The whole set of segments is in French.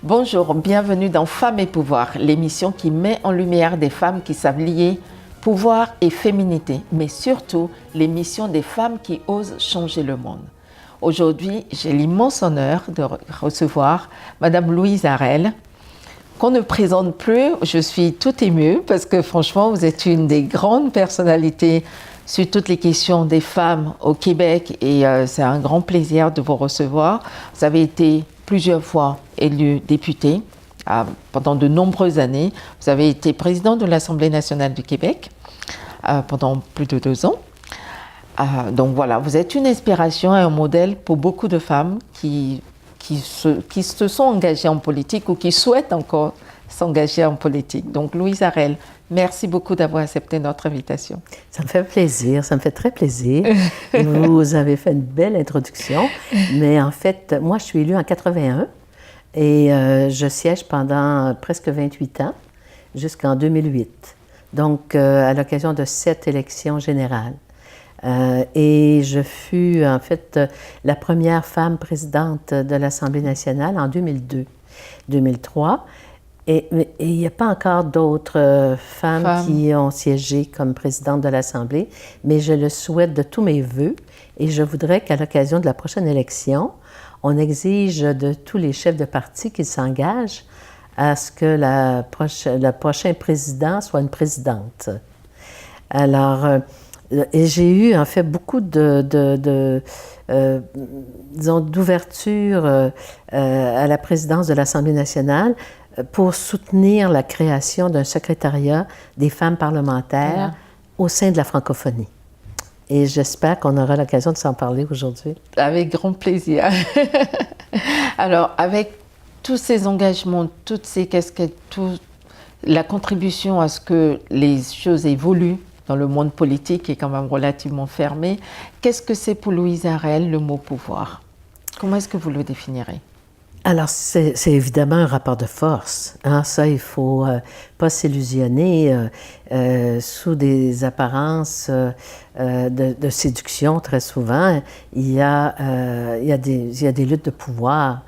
Bonjour, bienvenue dans Femmes et Pouvoir, l'émission qui met en lumière des femmes qui savent lier pouvoir et féminité, mais surtout l'émission des femmes qui osent changer le monde. Aujourd'hui, j'ai l'immense honneur de recevoir Madame Louise Harel, qu'on ne présente plus. Je suis tout émue parce que franchement, vous êtes une des grandes personnalités sur toutes les questions des femmes au Québec et c'est un grand plaisir de vous recevoir. Vous avez été plusieurs fois élue députée pendant de nombreuses années. Vous avez été présidente de l'Assemblée nationale du Québec pendant plus de 2 ans. Donc voilà, vous êtes une inspiration et un modèle pour beaucoup de femmes qui se sont engagées en politique ou qui souhaitent encore s'engager en politique. Donc Louise Harel, merci beaucoup d'avoir accepté notre invitation. Ça me fait plaisir, ça me fait très plaisir. Vous avez fait une belle introduction, mais en fait, moi je suis élue en 81 et je siège pendant presque 28 ans, jusqu'en 2008. Donc à l'occasion de 7 élections générales. Et je fus en fait la première femme présidente de l'Assemblée nationale en 2002. 2003. Et il n'y a pas encore d'autres femmes qui ont siégé comme présidente de l'Assemblée, mais je le souhaite de tous mes voeux et je voudrais qu'à l'occasion de la prochaine élection, on exige de tous les chefs de parti qu'ils s'engagent à ce que le prochain président soit une présidente. Alors, et j'ai eu en fait beaucoup d'ouverture à la présidence de l'Assemblée nationale pour soutenir la création d'un secrétariat des femmes parlementaires au sein de la francophonie. Et j'espère qu'on aura l'occasion de s'en parler aujourd'hui. Avec grand plaisir. Alors, avec tous ces engagements, toutes ces casquettes, la contribution à ce que les choses évoluent dans le monde politique qui est quand même relativement fermé, qu'est-ce que c'est pour Louise Harel le mot pouvoir? Comment est-ce que vous le définirez? Alors, c'est évidemment un rapport de force. Hein? Ça, il ne faut pas s'illusionner sous des apparences de séduction, très souvent. Il y a des luttes de pouvoir.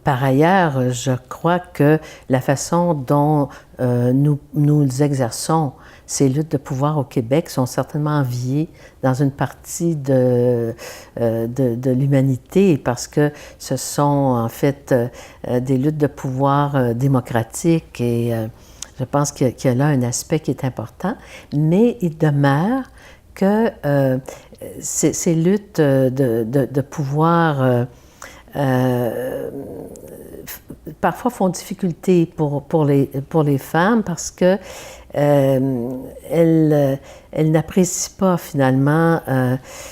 Par ailleurs, je crois que la façon dont nous exerçons ces luttes de pouvoir au Québec sont certainement enviées dans une partie de l'humanité parce que ce sont en fait des luttes de pouvoir démocratiques et je pense qu'il y a là un aspect qui est important, mais il demeure que ces luttes de pouvoir parfois font difficulté pour les femmes parce que elles n'apprécient pas finalement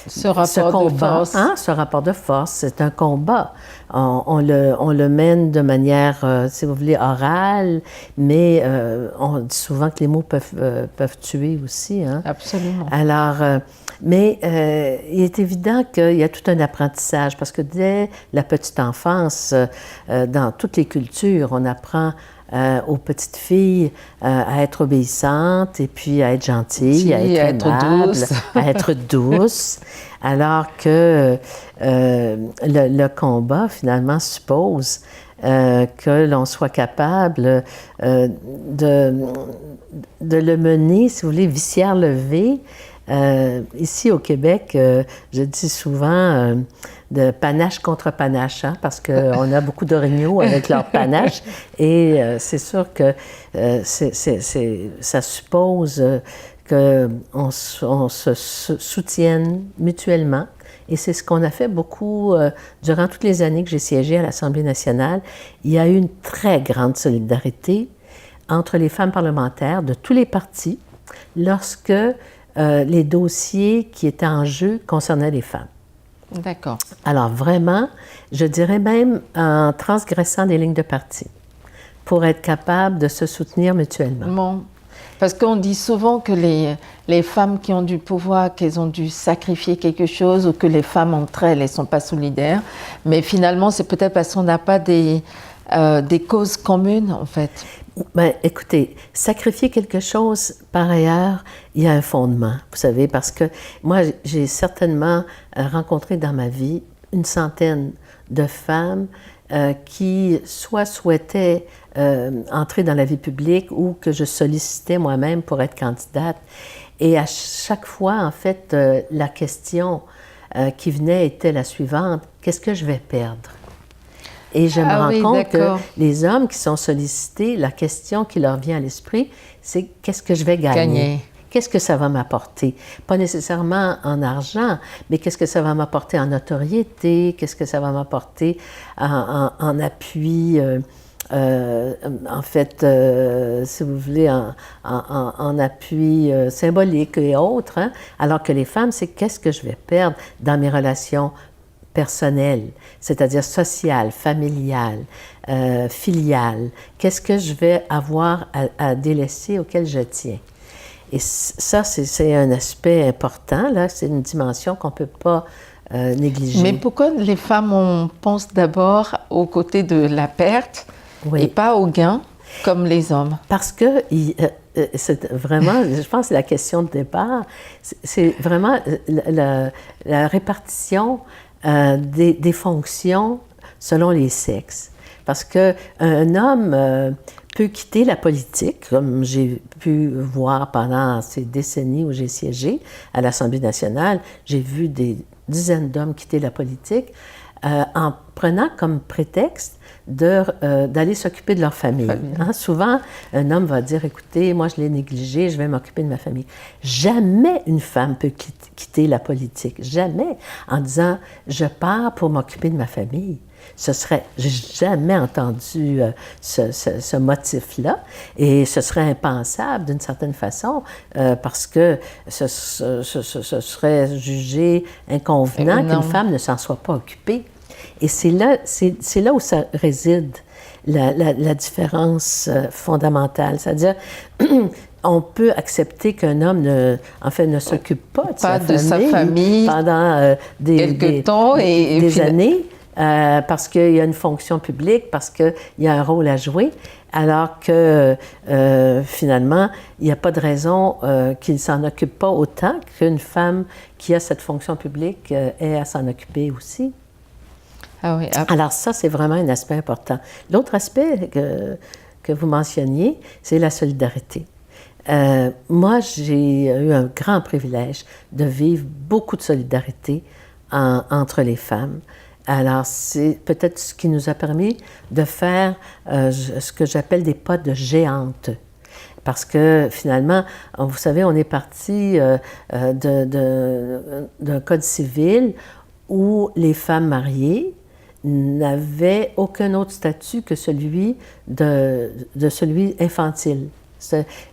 ce combat. Ce rapport de force, c'est un combat. On le mène de manière, si vous voulez, orale, mais on dit souvent que les mots peuvent tuer aussi. Hein? Absolument. Alors, mais il est évident qu'il y a tout un apprentissage parce que dès la petite enfance, dans toutes les cultures, on apprend aux petites filles à être obéissantes et puis à être gentilles, à être aimables, à être douces, alors que le combat finalement suppose que l'on soit capable de le mener, si vous voulez, visière levée. Ici au Québec, je dis souvent de panache contre panache, hein, parce qu'on a beaucoup d'orignaux avec leur panache et c'est sûr que ça suppose qu'on se soutienne mutuellement. Et c'est ce qu'on a fait beaucoup durant toutes les années que j'ai siégé à l'Assemblée nationale. Il y a eu une très grande solidarité entre les femmes parlementaires de tous les partis lorsque les dossiers qui étaient en jeu concernaient les femmes. D'accord. Alors vraiment, je dirais même en transgressant des lignes de parti pour être capable de se soutenir mutuellement. Bon. Parce qu'on dit souvent que les femmes qui ont du pouvoir, qu'elles ont dû sacrifier quelque chose ou que les femmes entre elles, elles ne sont pas solidaires. Mais finalement, c'est peut-être parce qu'on n'a pas des causes communes, en fait. Bien, écoutez, sacrifier quelque chose, par ailleurs, il y a un fondement, vous savez, parce que moi, j'ai certainement rencontré dans ma vie une centaine de femmes qui soit souhaitaient entrer dans la vie publique ou que je sollicitais moi-même pour être candidate. Et à chaque fois, en fait, la question qui venait était la suivante: qu'est-ce que je vais perdre? Et je me rends compte que les hommes qui sont sollicités, la question qui leur vient à l'esprit, c'est qu'est-ce que je vais gagner? Qu'est-ce que ça va m'apporter? Pas nécessairement en argent, mais qu'est-ce que ça va m'apporter en notoriété? Qu'est-ce que ça va m'apporter en appui? En fait, si vous voulez, en appui symbolique et autres, hein? Alors que les femmes, c'est qu'est-ce que je vais perdre dans mes relations personnelles, c'est-à-dire sociales, familiales, filiales. Qu'est-ce que je vais avoir à délaisser auquel je tiens? Et ça, c'est un aspect important, là, c'est une dimension qu'on ne peut pas négliger. Mais pourquoi les femmes, on pense d'abord au côté de la perte et pas au gain, comme les hommes? Parce que c'est vraiment, je pense que c'est la question de départ, c'est vraiment la répartition des fonctions selon les sexes. Parce qu'un homme peut quitter la politique, comme j'ai pu voir pendant ces décennies où j'ai siégé à l'Assemblée nationale. J'ai vu des dizaines d'hommes quitter la politique en prenant comme prétexte d'aller s'occuper de leur famille. Hein? Souvent, un homme va dire, écoutez, moi je l'ai négligé, je vais m'occuper de ma famille. Jamais une femme peut quitter la politique, jamais, en disant, je pars pour m'occuper de ma famille. J'ai jamais entendu ce motif-là, et ce serait impensable d'une certaine façon, parce que ce serait jugé inconvenant qu'une femme ne s'en soit pas occupée. Et c'est là où ça réside la différence fondamentale. C'est-à-dire, on peut accepter qu'un homme ne s'occupe pas de sa famille pendant des années, parce qu'il y a une fonction publique, parce qu'il y a un rôle à jouer, alors que finalement, il n'y a pas de raison qu'il ne s'en occupe pas autant qu'une femme qui a cette fonction publique ait à s'en occuper aussi. Ah oui, alors ça, c'est vraiment un aspect important. L'autre aspect que vous mentionniez, c'est la solidarité. Moi, j'ai eu un grand privilège de vivre beaucoup de solidarité entre les femmes. Alors, c'est peut-être ce qui nous a permis de faire ce que j'appelle des pas de géante. Parce que finalement, vous savez, on est parti d'un code civil où les femmes mariées n'avaient aucun autre statut que celui celui infantile.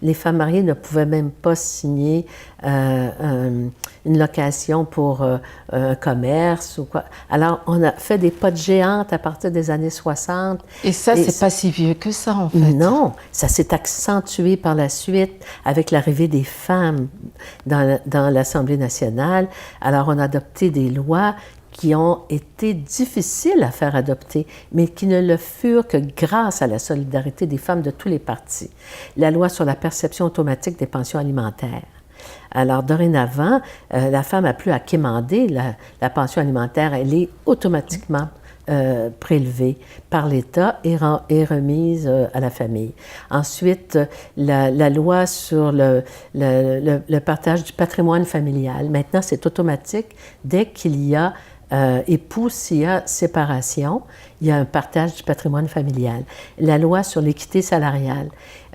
Les femmes mariées ne pouvaient même pas signer une location pour un commerce ou quoi. Alors, on a fait des pas de géante à partir des années 60. Et ça, c'est pas si vieux que ça, en fait. Non, ça s'est accentué par la suite avec l'arrivée des femmes dans l'Assemblée nationale. Alors, on a adopté des lois qui ont été difficiles à faire adopter, mais qui ne le furent que grâce à la solidarité des femmes de tous les partis. La loi sur la perception automatique des pensions alimentaires. Alors, dorénavant, la femme n'a plus à quémander la pension alimentaire, elle est automatiquement prélevée par l'État et remise à la famille. Ensuite, la loi sur le partage du patrimoine familial. Maintenant, c'est automatique. Dès qu'il y a époux, s'il y a séparation, il y a un partage du patrimoine familial. La loi sur l'équité salariale.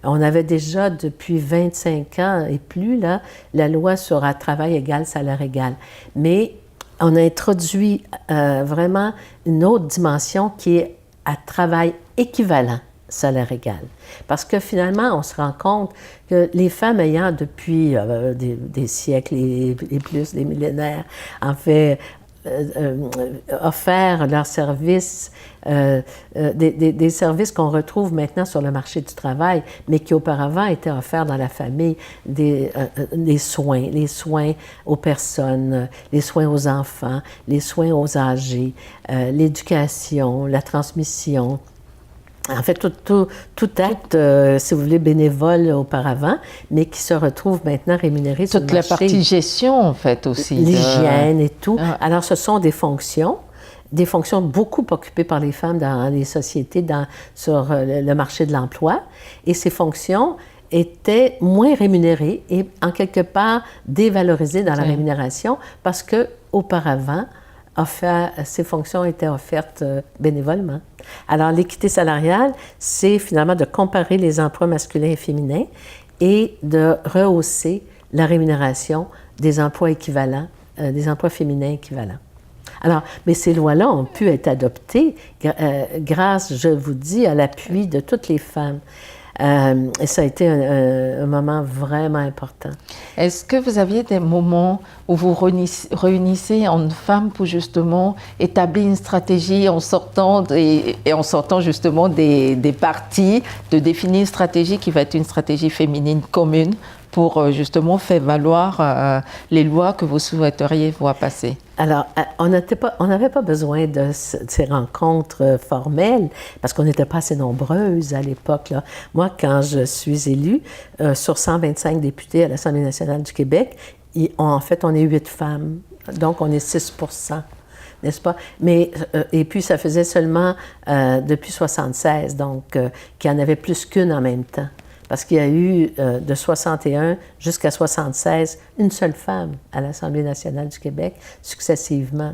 On avait déjà depuis 25 ans et plus, là, la loi sur un travail égal, salaire égal. Mais on a introduit vraiment une autre dimension qui est à travail équivalent, salaire égal. Parce que finalement, on se rend compte que les femmes ayant depuis des siècles et plus, des millénaires, en fait, offert leurs services, des services qu'on retrouve maintenant sur le marché du travail, mais qui auparavant étaient offerts dans la famille, les soins aux personnes, les soins aux enfants, les soins aux âgés, l'éducation, la transmission. En fait, tout acte, si vous voulez, bénévole auparavant, mais qui se retrouve maintenant rémunéré sur le marché. Toute la partie gestion, en fait, aussi. L'hygiène et tout. Ah. Alors, ce sont des fonctions des fonctions beaucoup occupées par les femmes dans les sociétés, sur le marché de l'emploi. Et ces fonctions étaient moins rémunérées et en quelque part dévalorisées dans la rémunération parce qu'auparavant, ces fonctions étaient offertes bénévolement. Alors, l'équité salariale, c'est finalement de comparer les emplois masculins et féminins et de rehausser la rémunération des emplois équivalents, des emplois féminins équivalents. Alors, mais ces lois-là ont pu être adoptées grâce, je vous dis, à l'appui de toutes les femmes. Et ça a été un moment vraiment important. Est-ce que vous aviez des moments où vous réunissez en femmes pour justement établir une stratégie en sortant justement des partis, de définir une stratégie qui va être une stratégie féminine commune pour justement faire valoir les lois que vous souhaiteriez voir passer? Alors, on n'avait pas besoin de ces rencontres formelles parce qu'on n'était pas assez nombreuses à l'époque, là. Moi, quand je suis élue, sur 125 députés à l'Assemblée nationale du Québec, en fait, on est 8 femmes. Donc, on est 6 %, n'est-ce pas? Mais, et puis, ça faisait seulement depuis 1976, donc, qu'il y en avait plus qu'une en même temps. Parce qu'il y a eu, de 61 jusqu'à 76, une seule femme à l'Assemblée nationale du Québec, successivement.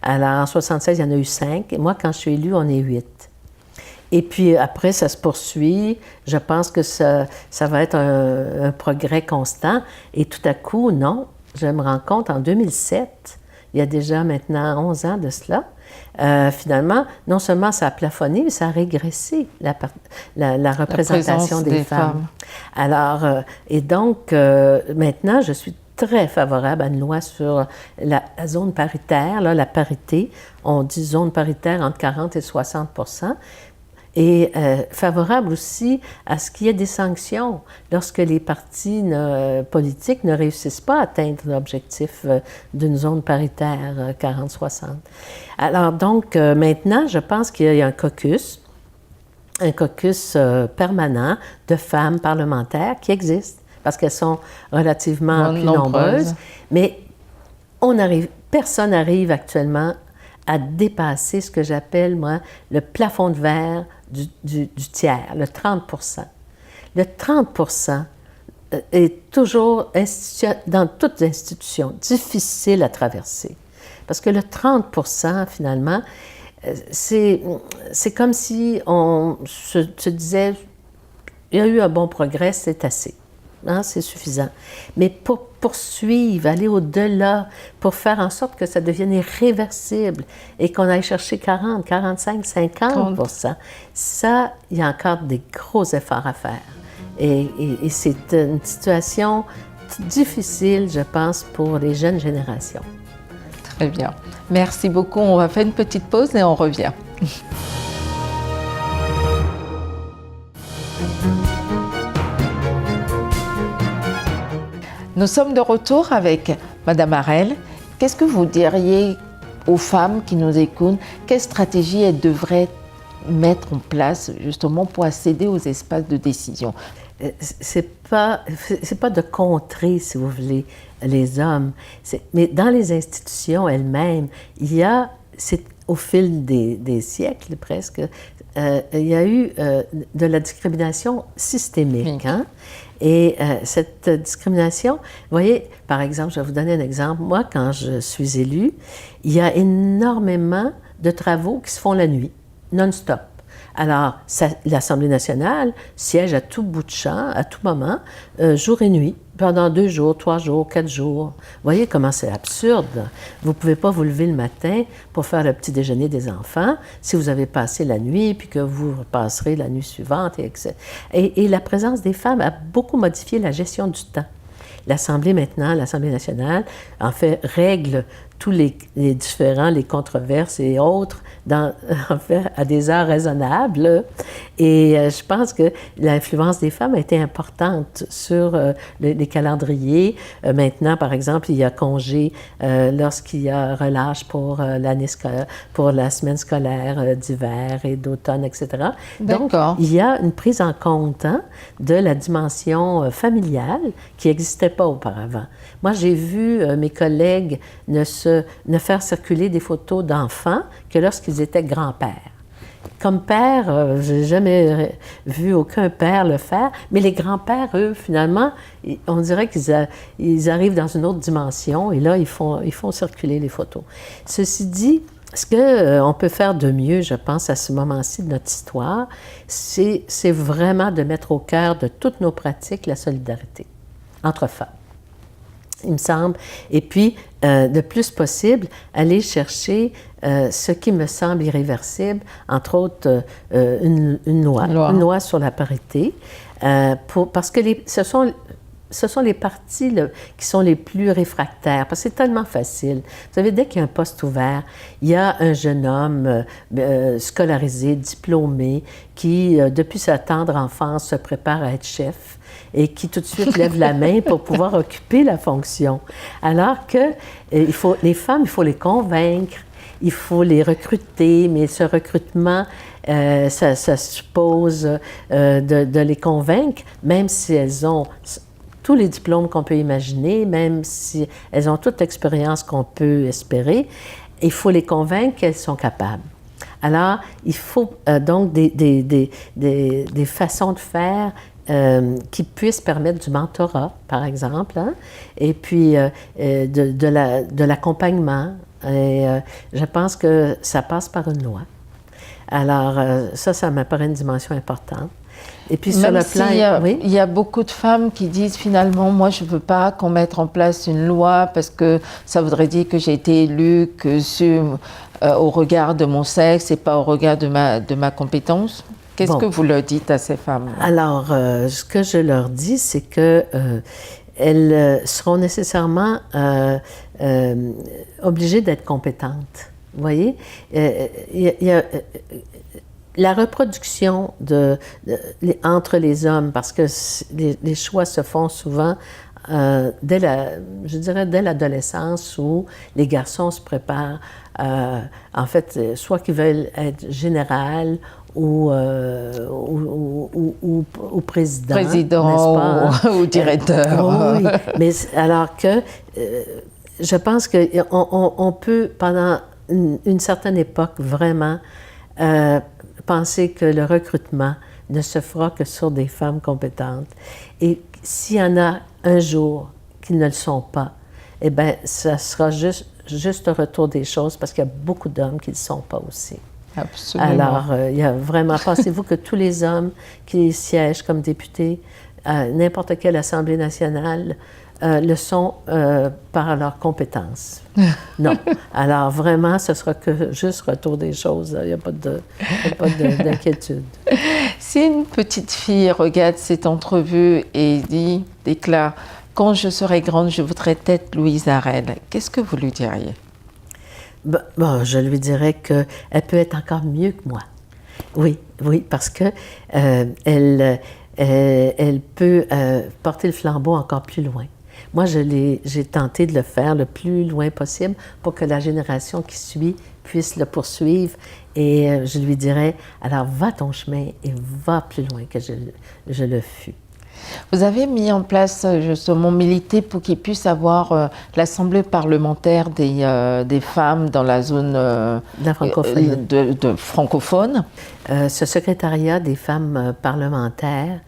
Alors, en 76, il y en a eu 5. Et moi, quand je suis élue, on est 8. Et puis, après, ça se poursuit. Je pense que ça va être un progrès constant. Et tout à coup, non, je me rends compte, en 2007, il y a déjà maintenant 11 ans de cela, finalement, non seulement ça a plafonné, mais ça a régressé la représentation des femmes. Alors, et donc, maintenant, je suis très favorable à une loi sur la zone paritaire, là, la parité. On dit zone paritaire entre 40 et 60 %. Et favorable aussi à ce qu'il y ait des sanctions lorsque les partis politiques ne réussissent pas à atteindre l'objectif d'une zone paritaire 40-60. Alors donc, maintenant, je pense qu'il y a un caucus permanent de femmes parlementaires qui existe parce qu'elles sont relativement plus nombreuses. Mais personne n'arrive actuellement à dépasser ce que j'appelle, moi, le plafond de verre du tiers, le 30 %. Le 30 % est toujours, dans toutes les institutions, difficile à traverser. Parce que le 30 % finalement, c'est comme si on se disait, il y a eu un bon progrès, c'est assez. Hein, c'est suffisant. Mais pour poursuivre, aller au-delà, pour faire en sorte que ça devienne irréversible et qu'on aille chercher 40, 45, 50 %, ça, il y a encore des gros efforts à faire. Et c'est une situation difficile, je pense, pour les jeunes générations. Très bien. Merci beaucoup. On va faire une petite pause et on revient. Nous sommes de retour avec Madame Harel. Qu'est-ce que vous diriez aux femmes qui nous écoutent? Quelle stratégie elles devraient mettre en place justement pour accéder aux espaces de décision? C'est pas de contrer, si vous voulez, les hommes. Mais dans les institutions elles-mêmes, il y a, au fil des siècles presque, il y a eu de la discrimination systémique. Hein? Et cette discrimination, vous voyez, par exemple, je vais vous donner un exemple. Moi, quand je suis élue, il y a énormément de travaux qui se font la nuit, non-stop. Alors, l'Assemblée nationale siège à tout bout de champ, à tout moment, jour et nuit, pendant 2 jours, 3 jours, 4 jours. Vous voyez comment c'est absurde. Vous ne pouvez pas vous lever le matin pour faire le petit déjeuner des enfants si vous avez passé la nuit, puis que vous repasserez la nuit suivante. Et la présence des femmes a beaucoup modifié la gestion du temps. L'Assemblée maintenant, l'Assemblée nationale, en fait, règle tous les controverses et autres, en fait, à des heures raisonnables. Et je pense que l'influence des femmes a été importante sur les calendriers. Maintenant, par exemple, il y a congé lorsqu'il y a relâche pour la semaine scolaire d'hiver et d'automne, etc. Donc, il y a une prise en compte de la dimension familiale qui n'existait pas auparavant. Moi, j'ai vu mes collègues ne se ne faire circuler des photos d'enfants que lorsqu'ils étaient grands-pères. Comme père, je n'ai jamais vu aucun père le faire, mais les grands-pères, eux, finalement, on dirait qu'ils arrivent dans une autre dimension et là, ils font circuler les photos. Ceci dit, ce qu'on peut faire de mieux, je pense, à ce moment-ci de notre histoire, c'est vraiment de mettre au cœur de toutes nos pratiques la solidarité entre femmes, il me semble. Et puis, le plus possible, aller chercher ce qui me semble irréversible, entre autres une loi sur la parité, parce que ce sont les partis qui sont les plus réfractaires, parce que c'est tellement facile. Vous savez, dès qu'il y a un poste ouvert, il y a un jeune homme scolarisé, diplômé, qui, depuis sa tendre enfance, se prépare à être chef et qui tout de suite lève la main pour pouvoir occuper la fonction. Alors que les femmes, il faut les convaincre, il faut les recruter, mais ce recrutement, ça suppose de les convaincre, même si elles ont tous les diplômes qu'on peut imaginer, même si elles ont toute l'expérience qu'on peut espérer, il faut les convaincre qu'elles sont capables. Alors, il faut donc des façons de faire qui puissent permettre du mentorat, par exemple, hein, et puis de l'accompagnement. Et je pense que ça passe par une loi. Alors, ça m'apparaît une dimension importante. Et puis sur le plan, oui? Il y a beaucoup de femmes qui disent finalement, moi je ne veux pas qu'on mette en place une loi parce que ça voudrait dire que j'ai été élue au regard de mon sexe et pas au regard de ma compétence. Qu'est-ce que vous leur dites à ces femmes? Alors, ce que je leur dis, c'est que elles seront nécessairement obligées d'être compétentes. Vous voyez? La reproduction entre les hommes, parce que les choix se font souvent dès l'adolescence où les garçons se préparent, en fait, soit qu'ils veulent être général ou président, n'est-ce pas? Ou directeur. Oui, mais alors que je pense qu'on peut, pendant une certaine époque, vraiment penser que le recrutement ne se fera que sur des femmes compétentes. Et s'il y en a un jour qui ne le sont pas, eh bien, ça sera juste un retour des choses parce qu'il y a beaucoup d'hommes qui ne le sont pas aussi. Absolument. Alors, il y a vraiment... Pensez-vous que tous les hommes qui siègent comme députés à n'importe quelle Assemblée nationale le sont par leurs compétences? Non. Alors, vraiment, ce sera que juste retour des choses. Il n'y a pas d'inquiétude. Si une petite fille regarde cette entrevue et déclare « Quand je serai grande, je voudrais être Louise Arel », qu'est-ce que vous lui diriez? Bon, je lui dirais qu'elle peut être encore mieux que moi. Oui, parce que elle peut porter le flambeau encore plus loin. Moi, j'ai tenté de le faire le plus loin possible pour que la génération qui suit puisse le poursuivre. Et je lui dirais, alors va ton chemin et va plus loin que je le fus. Vous avez mis en place justement milité pour qu'il puisse avoir l'Assemblée parlementaire des femmes dans la zone de francophone. Ce secrétariat des femmes parlementaires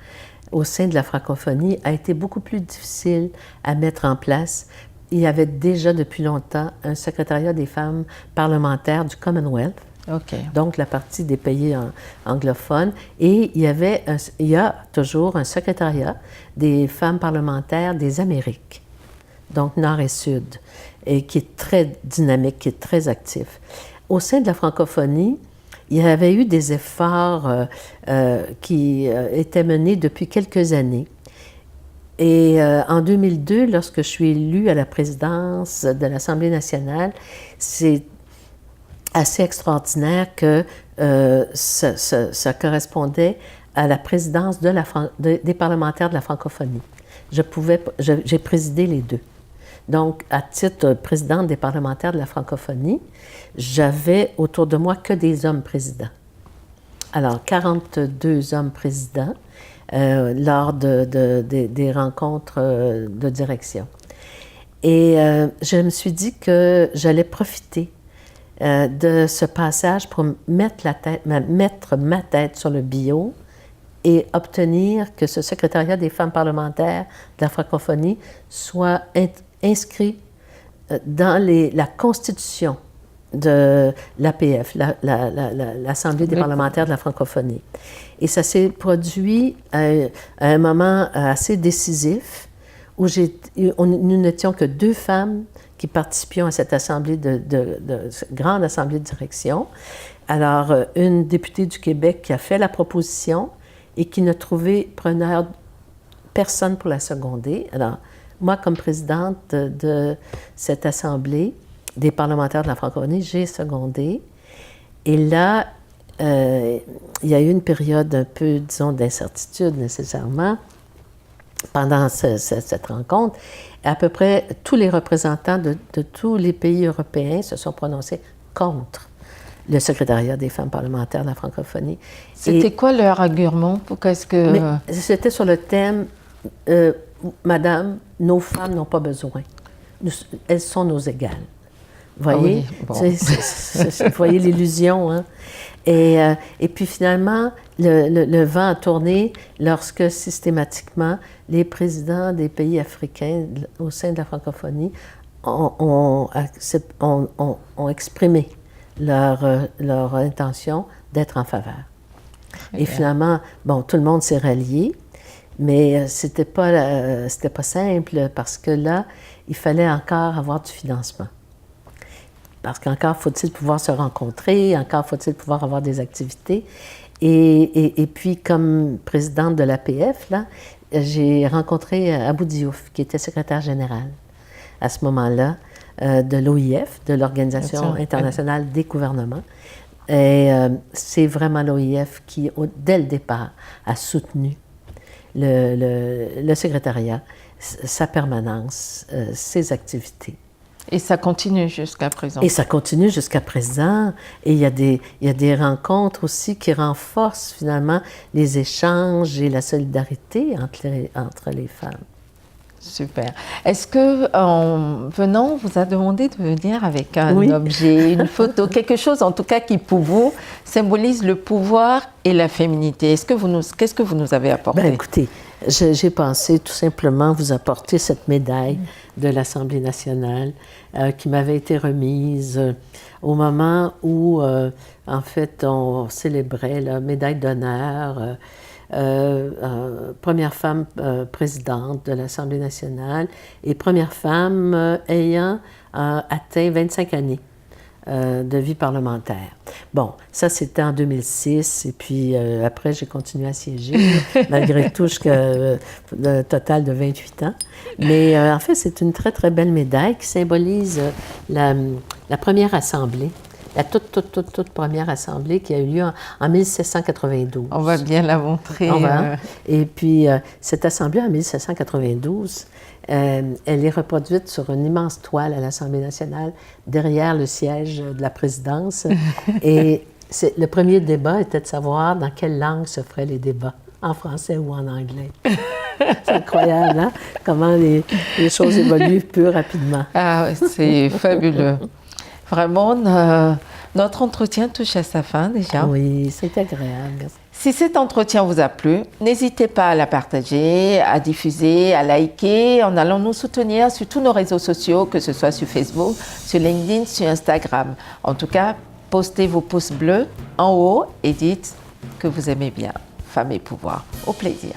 au sein de la francophonie a été beaucoup plus difficile à mettre en place. Il y avait déjà depuis longtemps un secrétariat des femmes parlementaires du Commonwealth, donc la partie des pays anglophones, et il y a toujours un secrétariat des femmes parlementaires des Amériques, donc Nord et Sud, et qui est très dynamique, qui est très actif. Au sein de la francophonie, il y avait eu des efforts qui étaient menés depuis quelques années. Et en 2002, lorsque je suis élue à la présidence de l'Assemblée nationale, c'est assez extraordinaire que ça correspondait à la présidence des parlementaires de la francophonie. J'ai présidé les deux. Donc, à titre présidente des parlementaires de la francophonie, j'avais autour de moi que des hommes présidents. Alors, 42 hommes présidents lors des rencontres de direction. Et je me suis dit que j'allais profiter de ce passage pour mettre ma tête sur le bio et obtenir que ce secrétariat des femmes parlementaires de la francophonie soit inscrit dans la constitution de l'APF, l'Assemblée des parlementaires de la francophonie. Et ça s'est produit à un moment assez décisif où nous n'étions que 2 femmes qui participions à cette assemblée cette grande assemblée de direction. Alors, une députée du Québec qui a fait la proposition et qui n'a trouvé preneur personne pour la seconder. Alors, moi, comme présidente de cette assemblée des parlementaires de la francophonie, j'ai secondé. Et là, il y a eu une période un peu, disons, d'incertitude nécessairement pendant cette rencontre. À peu près tous les représentants de tous les pays européens se sont prononcés contre le secrétariat des femmes parlementaires de la francophonie. C'était quoi leur argument? Pourquoi est-ce que... C'était sur le thème Madame, nos femmes n'ont pas besoin. Elles sont nos égales. Vous voyez? Ah oui, bon. Vous voyez l'illusion, hein? Et puis finalement, le vent a tourné lorsque systématiquement les présidents des pays africains au sein de la francophonie ont exprimé leur intention d'être en faveur. Et finalement, bon, tout le monde s'est rallié, mais c'était pas simple parce que là, il fallait encore avoir du financement. Parce qu'encore faut-il pouvoir se rencontrer, encore faut-il pouvoir avoir des activités. Et puis, comme présidente de l'APF, là, j'ai rencontré Abou Diouf, qui était secrétaire général à ce moment-là de l'OIF, de l'Organisation internationale des gouvernements. Et c'est vraiment l'OIF qui, dès le départ, a soutenu le secrétariat, sa permanence, ses activités. Et ça continue jusqu'à présent. Et ça continue jusqu'à présent. Et il y a des rencontres aussi qui renforcent finalement les échanges et la solidarité entre les femmes. Super. Est-ce que, en venant, on vous a demandé de venir avec un objet, une photo, quelque chose en tout cas qui pour vous symbolise le pouvoir et la féminité? Qu'est-ce que vous nous avez apporté? Bien, écoutez, j'ai pensé tout simplement vous apporter cette médaille de l'Assemblée nationale qui m'avait été remise au moment où, en fait, on célébrait la médaille d'honneur. Première femme présidente de l'Assemblée nationale et première femme ayant atteint 25 années de vie parlementaire. Bon, ça c'était en 2006 et puis après j'ai continué à siéger malgré tout jusqu'à un total de 28 ans. Mais en fait c'est une très très belle médaille qui symbolise la première assemblée. La toute première assemblée qui a eu lieu en 1792. On va bien la montrer. Et puis, cette assemblée en 1792, elle est reproduite sur une immense toile à l'Assemblée nationale, derrière le siège de la présidence. Et le premier débat était de savoir dans quelle langue se feraient les débats, en français ou en anglais. C'est incroyable, hein? Comment les choses évoluent plus rapidement. Ah, c'est fabuleux. Vraiment, notre entretien touche à sa fin déjà. Oui, c'est agréable. Si cet entretien vous a plu, n'hésitez pas à la partager, à diffuser, à liker en allant nous soutenir sur tous nos réseaux sociaux, que ce soit sur Facebook, sur LinkedIn, sur Instagram. En tout cas, postez vos pouces bleus en haut et dites que vous aimez bien Femmes et Pouvoir. Au plaisir.